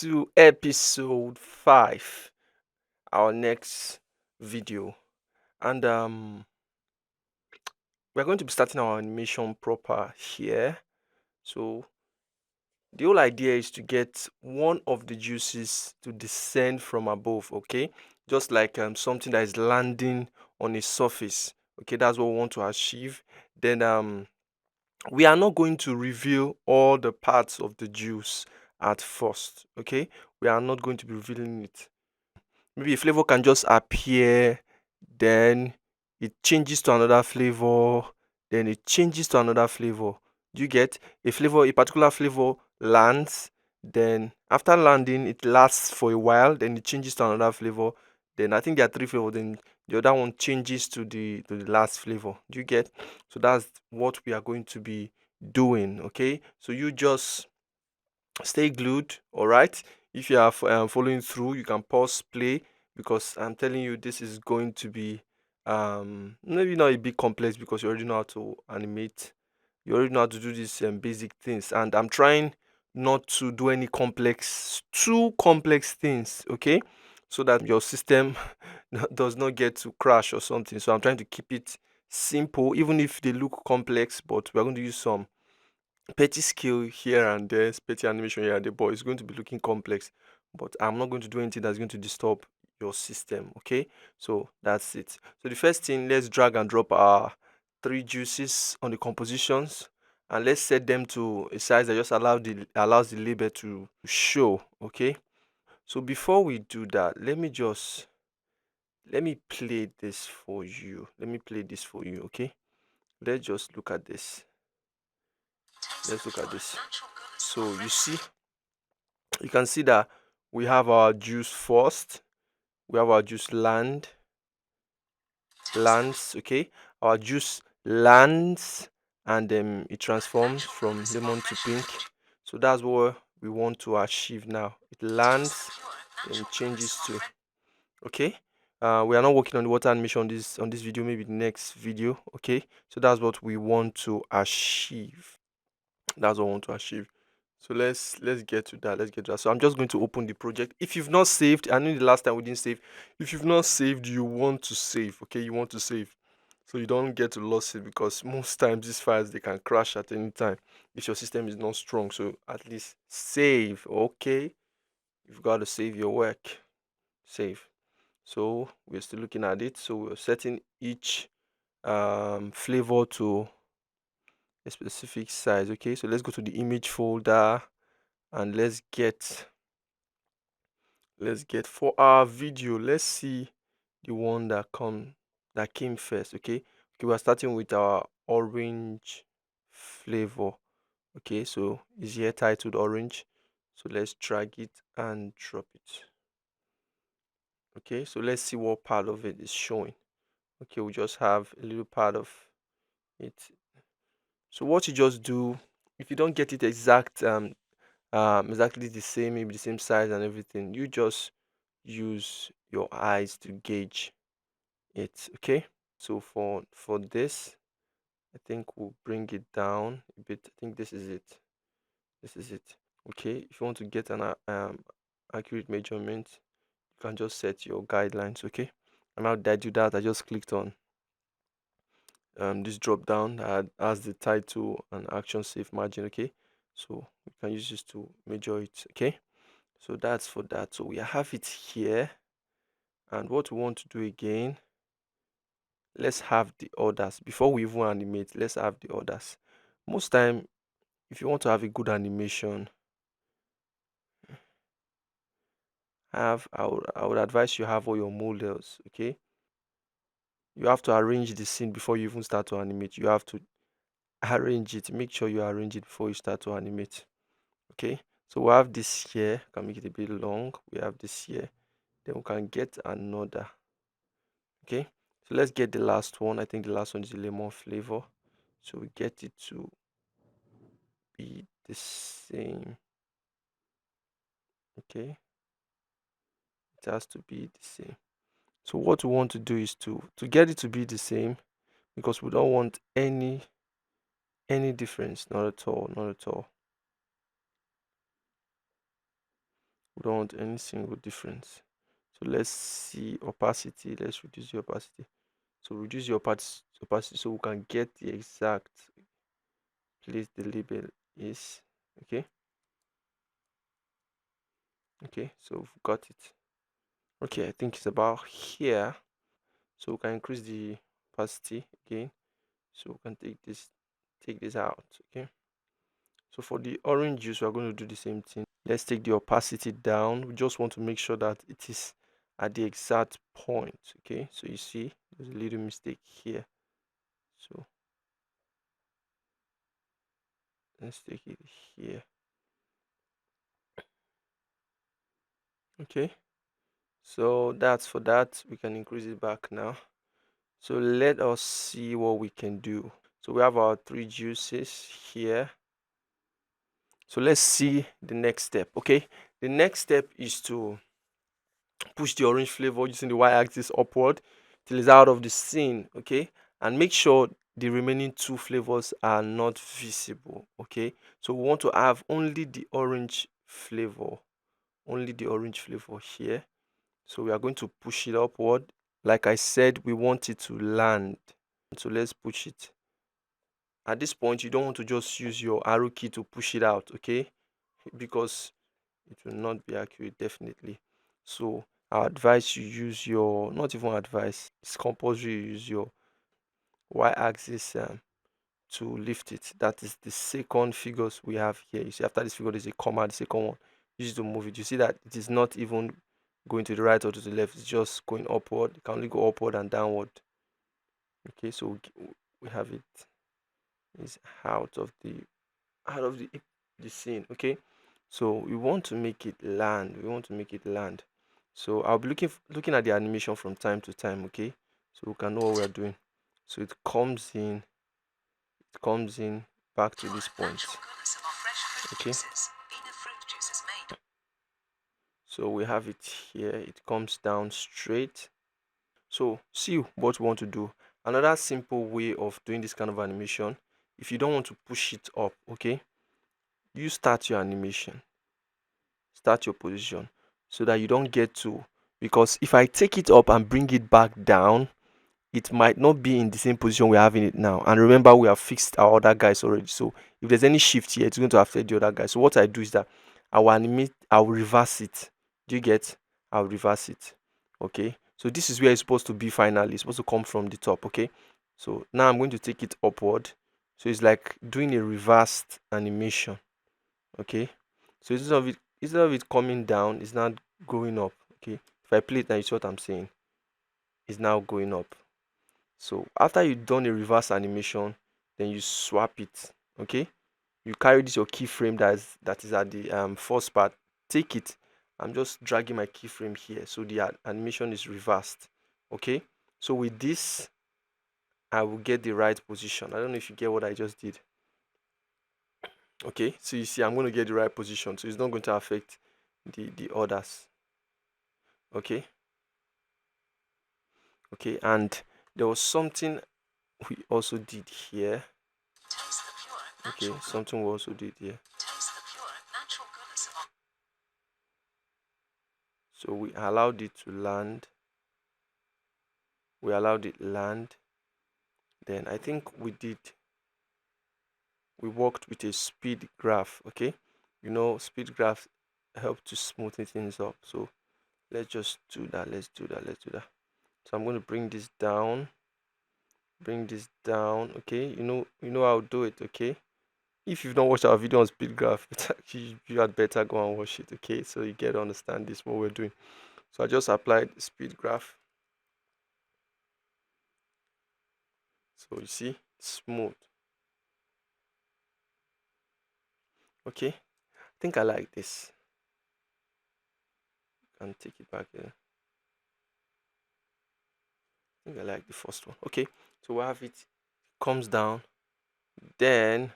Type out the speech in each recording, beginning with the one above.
to episode 5, our next video. And we're going to be starting our animation proper here. So the whole idea is to get one of the juices to descend from above, okay? Just like something that is landing on a surface. Okay, that's what we want to achieve. Then we are not going to reveal all the parts of the juice at first, okay? We are not going to be revealing it. Maybe a flavor can just appear, then it changes to another flavor, then it changes to another flavor. Do you get? A particular flavor lands, then after landing it lasts for a while, then it changes to another flavor. Then I think there are 3 flavors, then the other one changes to the last flavor. Do you get? So that's what we are going to be doing. Okay, so you just stay glued. All right, if you are following through, you can pause play, because I'm telling you this is going to be maybe not a bit complex, because you already know how to animate, you already know how to do these basic things, and I'm trying not to do any too complex things, okay, so that your system does not get to crash or something. So I'm trying to keep it simple, even if they look complex, but we're going to use some petty skill here and there, petty animation here and there, but it's going to be looking complex. But I'm not going to do anything that's going to disturb your system. Okay, so that's it. So the first thing, let's drag and drop our 3 juices on the compositions, and let's set them to a size that just allows the label to show. Okay, so before we do that, let me play this for you. Okay, let's just look at this. Let's look at this. So you can see that we have our juice first. We have our juice lands. Okay, our juice lands, and then it transforms from lemon to pink. So that's what we want to achieve now. It lands and it changes to, okay. We are not working on the water animation on this video, maybe the next video. Okay, so that's what we want to achieve. That's what I want to achieve. So let's get to that. Let's get to that. So I'm just going to open the project. If you've not saved, I know the last time we didn't save. If you've not saved, you want to save. Okay, you want to save, so you don't get to lose it, because most times these files, they can crash at any time if your system is not strong. So at least save. Okay, you've got to save your work. Save. So we're still looking at it. So we're setting each flavor to a specific size. Okay, so let's go to the image folder, and let's get for our video, let's see the one that came first. Okay, we're starting with our orange flavor. Okay, so it's here titled orange, so let's drag it and drop it. Okay, so let's see what part of it is showing. Okay, we just have a little part of it. So what you just do, if you don't get it exactly the same, maybe the same size and everything, you just use your eyes to gauge it. Okay, so for this, I think we'll bring it down a bit. I think this is it. Okay, if you want to get an accurate measurement, you can just set your guidelines. Okay, and how did I do that? I just clicked on this drop down that has the title and action safe margin. Okay, so we can use this to measure it. Okay, so that's for that. So we have it here, and what we want to do again, let's have the orders before we even animate. Let's have the orders. Most time, if you want to have a good animation, I would advise you have all your models. Okay, you have to arrange the scene before you even start to animate. You have to arrange it, make sure you arrange it before you start to animate. Okay, so we have this here, can make it a bit long. We have this here, then we can get another. Okay, so let's get the last one. I think the last one is the lemon flavor, so we get it to be the same. Okay, it has to be the same. So what we want to do is to get it to be the same, because we don't want any difference. Not at all, not at all. We don't want any single difference. So let's see opacity. Let's reduce the opacity. So reduce the opacity so we can get the exact place the label is. Okay. Okay, so we've got it. Okay, I think it's about here. So we can increase the opacity again. So we can take this out. Okay. So for the orange juice, we're going to do the same thing. Let's take the opacity down. We just want to make sure that it is at the exact point. Okay, so you see there's a little mistake here. So let's take it here. Okay, so that's for that. We can increase it back now. So let us see what we can do. So we have our 3 juices here. So let's see the next step. Okay, the next step is to push the orange flavor using the y-axis upward till it's out of the scene. Okay, and make sure the remaining 2 flavors are not visible. Okay, so we want to have only the orange flavor, here. So we are going to push it upward. Like I said, we want it to land. So let's push it. At this point, you don't want to just use your arrow key to push it out, okay? Because it will not be accurate, definitely. So I advise you use your, not even advice, it's compulsory you use your y-axis to lift it. That is the second figures we have here. You see after this figure there's a comma, the second one. Use it to move it. You see that it is not even going to the right or to the left, it's just going upward. It can only go upward and downward. Okay, so we have it is out of the scene. Okay, so we want to make it land. So I'll be looking at the animation from time to time. Okay, so we can know what we're doing. So it comes in back to this point. Okay, so we have it here. It comes down straight. So see what we want to do. Another simple way of doing this kind of animation, if you don't want to push it up, okay, you start your animation, start your position, so that you don't get to, because if I take it up and bring it back down, it might not be in the same position we're having it now. And remember, we have fixed our other guys already, so if there's any shift here, it's going to affect the other guys. So what I do is that I will reverse it. Do you get? I'll reverse it. Okay, so this is where it's supposed to be. Finally, it's supposed to come from the top. Okay, so now I'm going to take it upward, so it's like doing a reversed animation. Okay, so instead of it coming down, it's not going up. Okay, if I play it now, you see what I'm saying. It's now going up. So after you've done a reverse animation, then you swap it. Okay, you carry this your keyframe that is at the first part. Take it. I'm just dragging my keyframe here, so the animation is reversed. Okay, so with this I will get the right position. I don't know if you get what I just did. Okay, so you see I'm going to get the right position, so it's not going to affect the others. Okay, and there was something we also did here. Okay, something we also did here. So we allowed it to land. Then I think we worked with a speed graph. Okay, speed graphs help to smoothen things up. So let's just do that. So I'm going to bring this down. Okay, I'll do it. Okay, if you've not watched our video on speed graph, you had better go and watch it. Okay, so you get to understand this what we're doing. So I just applied speed graph. So you see, smooth. Okay, I think I like this. And take it back here. I think I like the first one. Okay, so we have it. Comes down. Then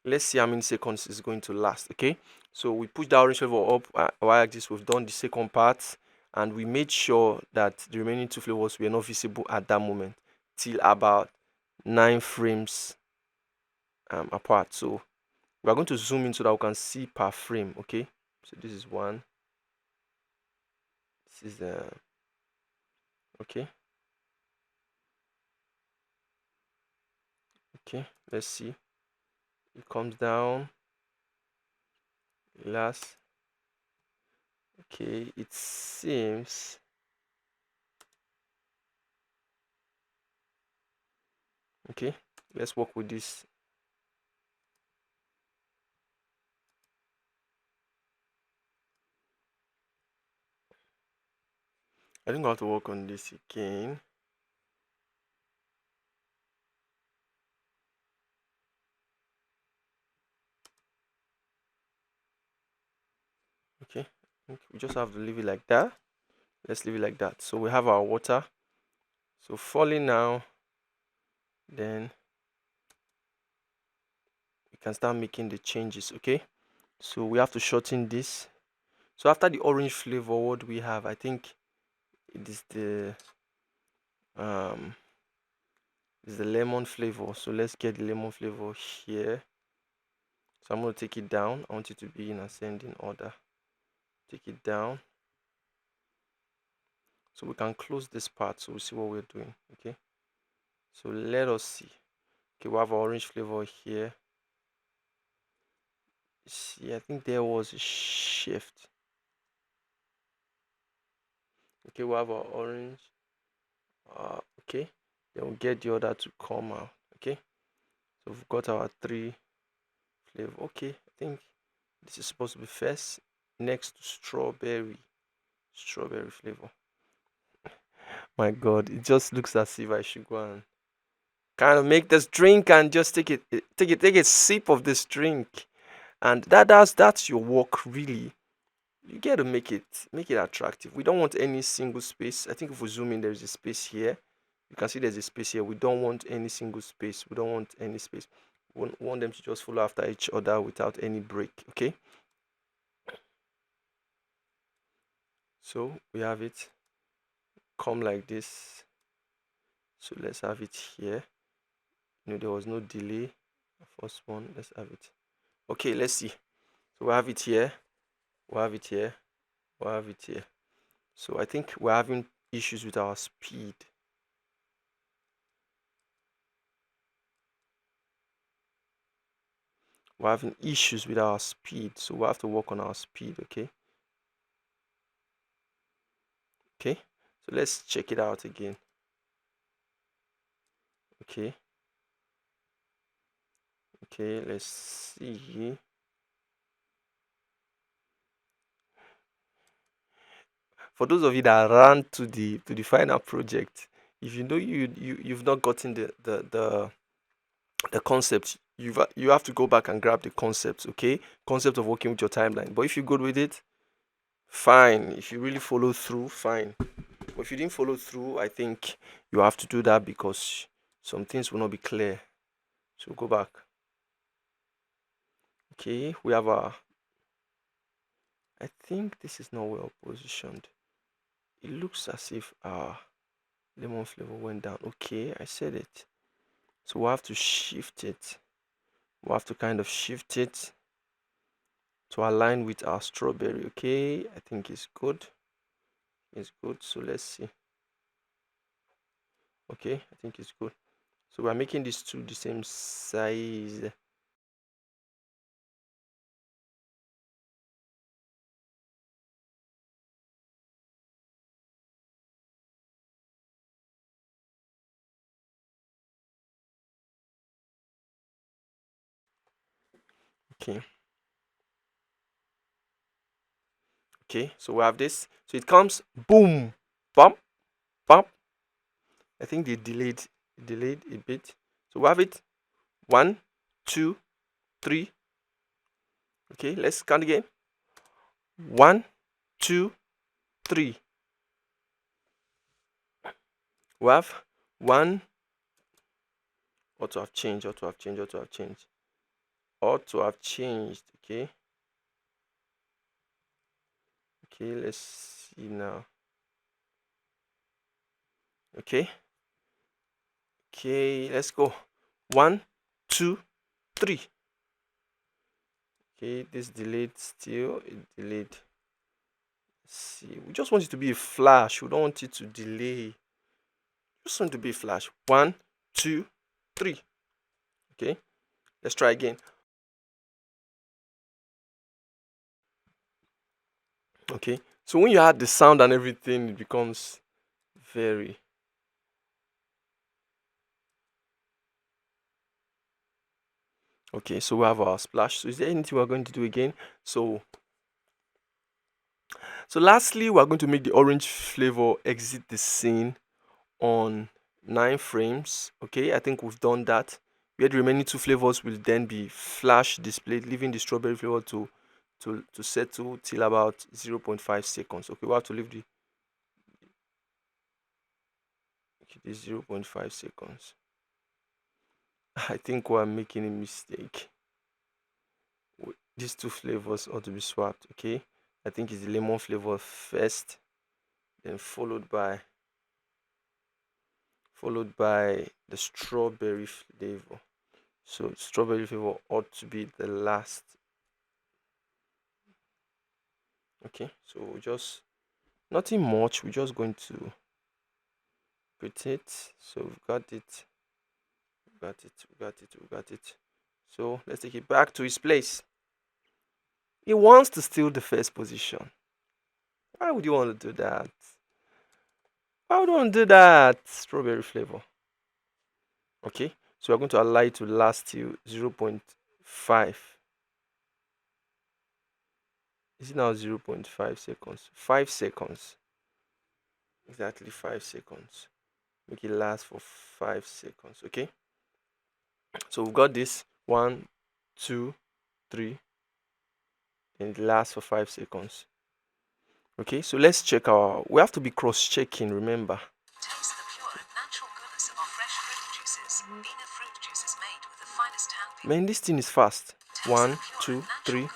let's see how many seconds it's going to last. Okay, so we push the orange flavor up y-axis. We've done the second part, and we made sure that the remaining 2 flavors were not visible at that moment till about 9 frames apart. So we are going to zoom in so that we can see per frame. Okay, So this is one. This is okay. Okay, let's see. It comes down. Last. Okay, it seems. Okay, let's work with this. I think I have to work on this again. Okay, we just have to leave it like that. Let's leave it like that. So we have our water. So falling now, then we can start making the changes. Okay, so we have to shorten this. So after the orange flavor, what we have, I think it is the lemon flavor. So let's get the lemon flavor here. So I'm going to take it down. I want it to be in ascending order. Take it down. So we can close this part so we see what we're doing. Okay, so let us see. Okay, we have our orange flavor here. See, I think there was a shift. Okay, we have our orange. Okay, then we'll get the other to come out. Okay, so we've got our three flavor. Okay, I think this is supposed to be first, next to strawberry flavor. My god, it just looks as if I should go and kind of make this drink and just take a sip of this drink. And that's your work really. You get to make it attractive. We don't want any single space. I think if we zoom in, there's a space here. You can see there's a space here. We don't want any single space. We don't want any space. We want them to just follow after each other without any break. Okay, so we have it come like this. So let's have it here. There was no delay. First one, let's have it. Okay, let's see. So we have it here. We have it here. We have it here. So I think we're having issues with our speed. We're having issues with our speed, so we have to work on our speed. Okay, so let's check it out again. Okay, let's see. For those of you that ran to the final project, if you know you've not gotten the concept, you have to go back and grab the concept. Okay, concept of working with your timeline. But if you're good with it, fine. If you really follow through, fine. But if you didn't follow through, I think you have to do that because some things will not be clear. So go back. Okay, we have our. I think this is not well positioned. It looks as if our lemon flavor went down. Okay, I said it. So we'll have to shift it. We'll have to kind of shift it to align with our strawberry. Okay, I think it's good. It's good. So let's see. Okay, I think it's good. So we're making these two the same size. Okay. Okay, so we have this. So it comes boom, bump, bump. I think they delayed a bit. So we have it. 1, 2, 3. Okay, let's count again. 1, 2, 3. We have 1. Ought to have changed. Ought to have changed. Ought to have changed. Ought to have changed. Okay. Okay, let's see now. Okay. Okay, let's go. 1, 2, 3. Okay, this delayed still, it delayed. Let's see, we just want it to be a flash. We don't want it to delay. Just want it to be a flash. 1, 2, 3. Okay, let's try again. Okay, so when you add the sound and everything, it becomes very. Okay, so we have our splash. So is there anything we're going to do again? So lastly, we're going to make the orange flavor exit the scene on 9 frames. Okay, I think we've done that. Where the remaining 2 flavors will then be flash displayed, leaving the strawberry flavor to settle till about 0.5 seconds. Okay, we have to leave the this 0.5 seconds. I think we're making a mistake. These 2 flavors ought to be swapped. Okay, I think it's the lemon flavor first, then followed by the strawberry flavor. So strawberry flavor ought to be the last. Okay, so just nothing much. We're just going to put it. So we've got it. We got it. So let's take it back to its place. He wants to steal the first position. Why would you want to do that? Why would you want to do that? Strawberry flavor. Okay, so we're going to allow it to last till 0.5. Is it now 0.5 seconds? 5 seconds. Exactly 5 seconds. Make it last for 5 seconds. Okay, so we've got this 1, 2, 3, and it lasts for 5 seconds. Okay, so let's check we have to be cross-checking, remember. Taste the pure and natural goodness of our fresh fruit juices. Bina fruit juices made with the finest handpicking. Man, this thing is fast. 1, 2, 3.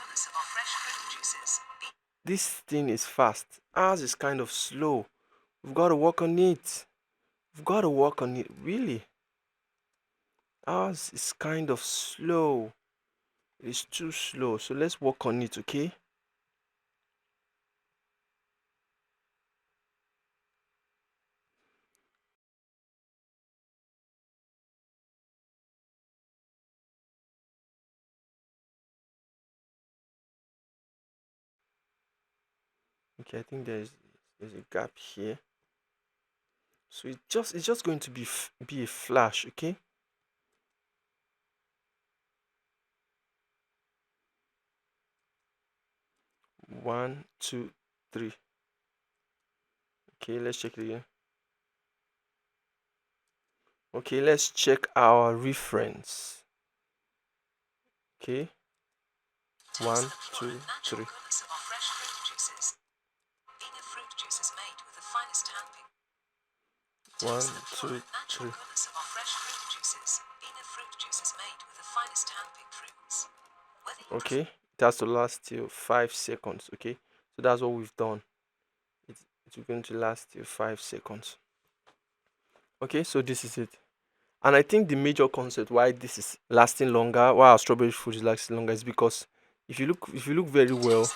This thing is fast. Ours is kind of slow. We've got to work on it. We've got to work on it, really. Ours is kind of slow. It's too slow. So let's work on it, okay? Okay, I think there's a gap here. So it's just going to be a flash, okay? One, two, three. Okay, let's check it again. Okay, let's check our reference. Okay. 1, 2, 3. One, two, three. Okay, it has to last till 5 seconds. Okay, so that's what we've done. It's going to last till 5 seconds. Okay, so this is it. And I think the major concept why this is lasting longer, why our strawberry fruit is lasting longer, is because if you look very well,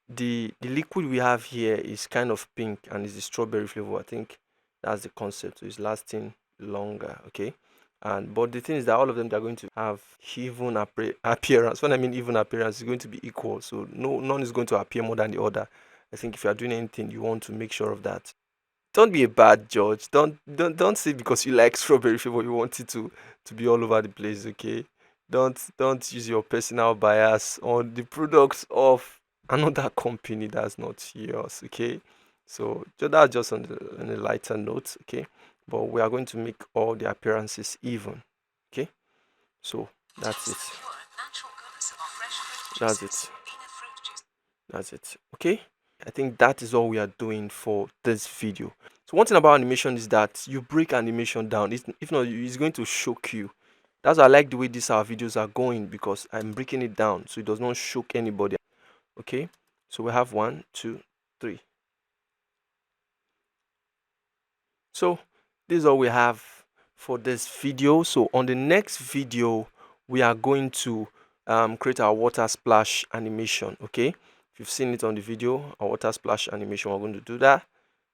the liquid we have here is kind of pink and is the strawberry flavor. I think that's the concept. So it's lasting longer. Okay, and but the thing is that all of them, they're going to have even appearance. When I mean even appearance, is going to be equal. So none is going to appear more than the other. I think if you are doing anything, you want to make sure of that. Don't be a bad judge. Don't say because you like strawberry flavor you want it to be all over the place. Okay, don't use your personal bias on the products of another company that's not yours. Okay, so that's just on a lighter note. Okay, but we are going to make all the appearances even. Okay, so that's it. That's it. That's it. Okay, I think that is all we are doing for this video. So one thing about animation is that you break animation down. If not, it's going to shock you. That's why I like the way these our videos are going, because I'm breaking it down so it does not shock anybody. Okay, so we have 1, 2, 3. So this is all we have for this video. So on the next video, we are going to create our water splash animation. Okay, if you've seen it on the video, our water splash animation, we're going to do that.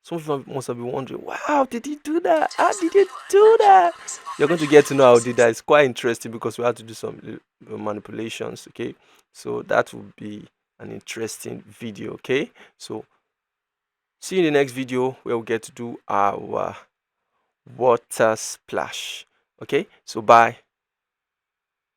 Some of you must have been wondering, wow, did he do that? How did he do that? You're going to get to know how he did that. It's quite interesting because we have to do some manipulations. Okay, so that will be an interesting video. Okay, so see you in the next video where we get to do our water splash. Okay, so bye.